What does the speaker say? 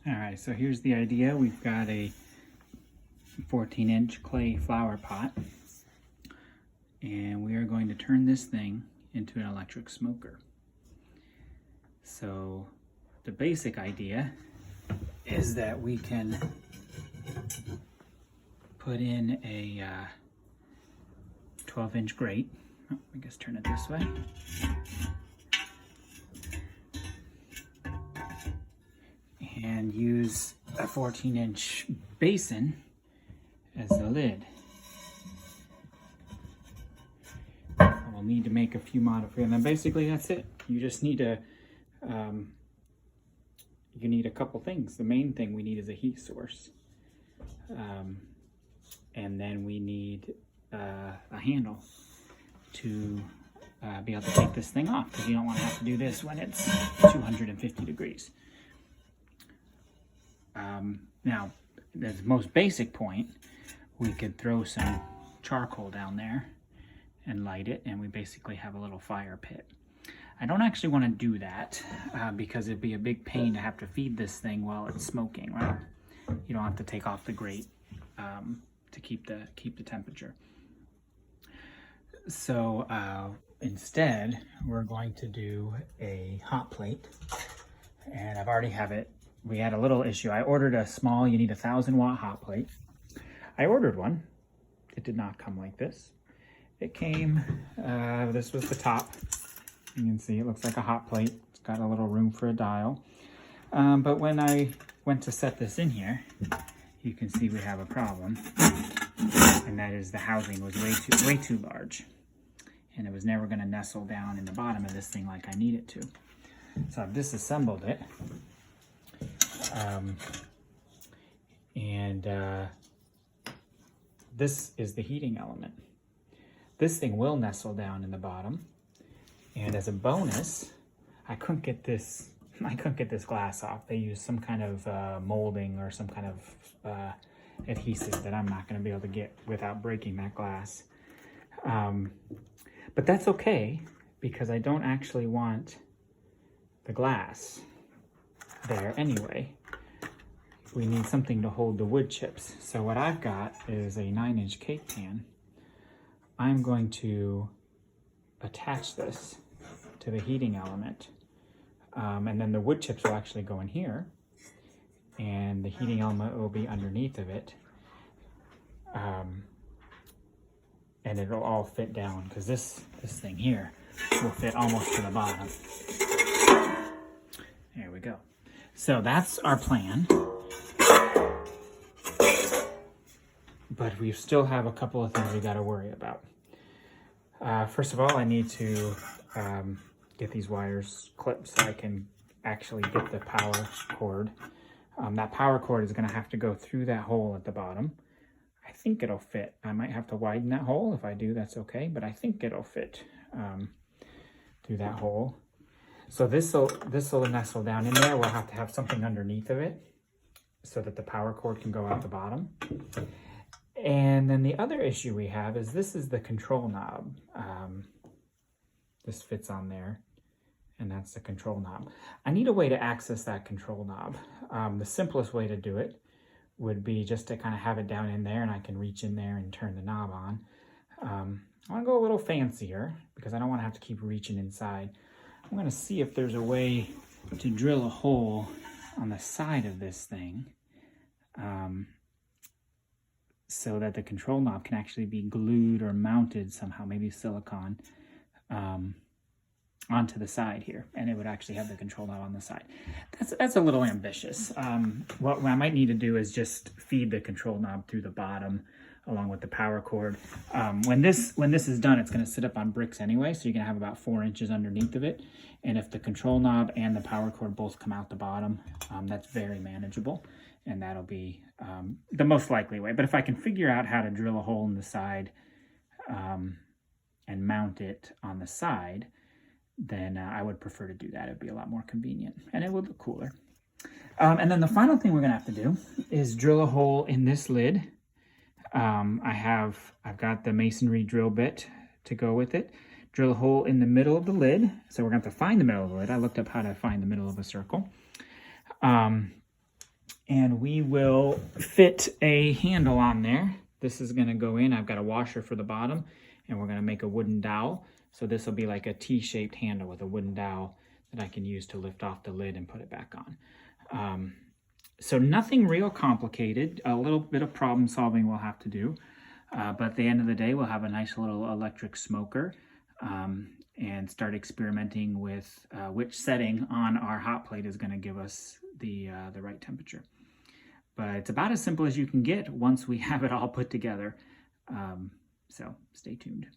All right, so here's the idea. We've got a 14-inch clay flower pot, and we are going to turn this thing into an electric smoker. So the basic idea is that we can put in a 12-inch grate. Oh, I guess turn it this way. And use a 14-inch basin as the lid. We'll need to make a few modifications, and then basically that's it. You just need to, you need a couple things. The main thing we need is a heat source. And then we need a handle to be able to take this thing off, because you don't want to have to do this when it's 250 degrees. Now, the most basic point, we could throw some charcoal down there and light it, and we basically have a little fire pit. I don't actually want to do that because it'd be a big pain to have to feed this thing while it's smoking, right? You don't have to take off the grate to keep the temperature. So instead, we're going to do a hot plate, and I've already have it. We had a little issue. I ordered a small, you need a 1,000-watt hot plate. I ordered one. It did not come like this. It came, this was the top. You can see it looks like a hot plate. It's got a little room for a dial. But when I went to set this in here, you can see we have a problem. And that is the housing was way too large. And it was never gonna nestle down in the bottom of this thing like I need it to. So I've disassembled it. This is the heating element. This thing will nestle down in the bottom, and as a bonus, I couldn't get this glass off. They used some kind of molding or some kind of adhesive that I'm not going to be able to get without breaking that glass. But that's okay, because I don't actually want the glass there anyway. We need something to hold the wood chips. So what I've got is a 9-inch cake pan. I'm going to attach this to the heating element. And then the wood chips will actually go in here, and the heating element will be underneath of it. And it'll all fit down, because this thing here will fit almost to the bottom. There we go. So that's our plan. But we still have a couple of things we got to worry about. First of all, I need to get these wires clipped so I can actually get the power cord. That power cord is going to have to go through that hole at the bottom. I think it'll fit. I might have to widen that hole. If I do, that's okay, but I think it'll fit through that hole. So this will nestle down in there. We'll have to have something underneath of it so that the power cord can go out the bottom. And then the other issue we have is this is the control knob. This fits on there, and that's the control knob. I need a way to access that control knob. The simplest way to do it would be just to kind of have it down in there, and I can reach in there and turn the knob on. I want to go a little fancier because I don't want to have to keep reaching inside. I'm going to see if there's a way to drill a hole on the side of this thing so that the control knob can actually be glued or mounted somehow, maybe silicone, onto the side here, and it would actually have the control knob on the side. That's a little ambitious. What I might need to do is just feed the control knob through the bottom along with the power cord. When this is done, it's going to sit up on bricks anyway, so you're going to have about 4 inches underneath of it. And if the control knob and the power cord both come out the bottom, that's very manageable, and that'll be the most likely way. But if I can figure out how to drill a hole in the side and mount it on the side, then I would prefer to do that. It'd be a lot more convenient, and it would look cooler. And then the final thing we're going to have to do is drill a hole in this lid. I've got the masonry drill bit to go with it. Drill a hole in the middle of the lid. So we're going to have to find the middle of the lid. I looked up how to find the middle of a circle. And we will fit a handle on there. This is gonna go in. I've got a washer for the bottom, and we're gonna make a wooden dowel. So this will be like a T-shaped handle with a wooden dowel that I can use to lift off the lid and put it back on. So nothing real complicated. A little bit of problem solving we'll have to do. But at the end of the day, we'll have a nice little electric smoker and start experimenting with which setting on our hot plate is going to give us the right temperature. But it's about as simple as you can get once we have it all put together. So stay tuned.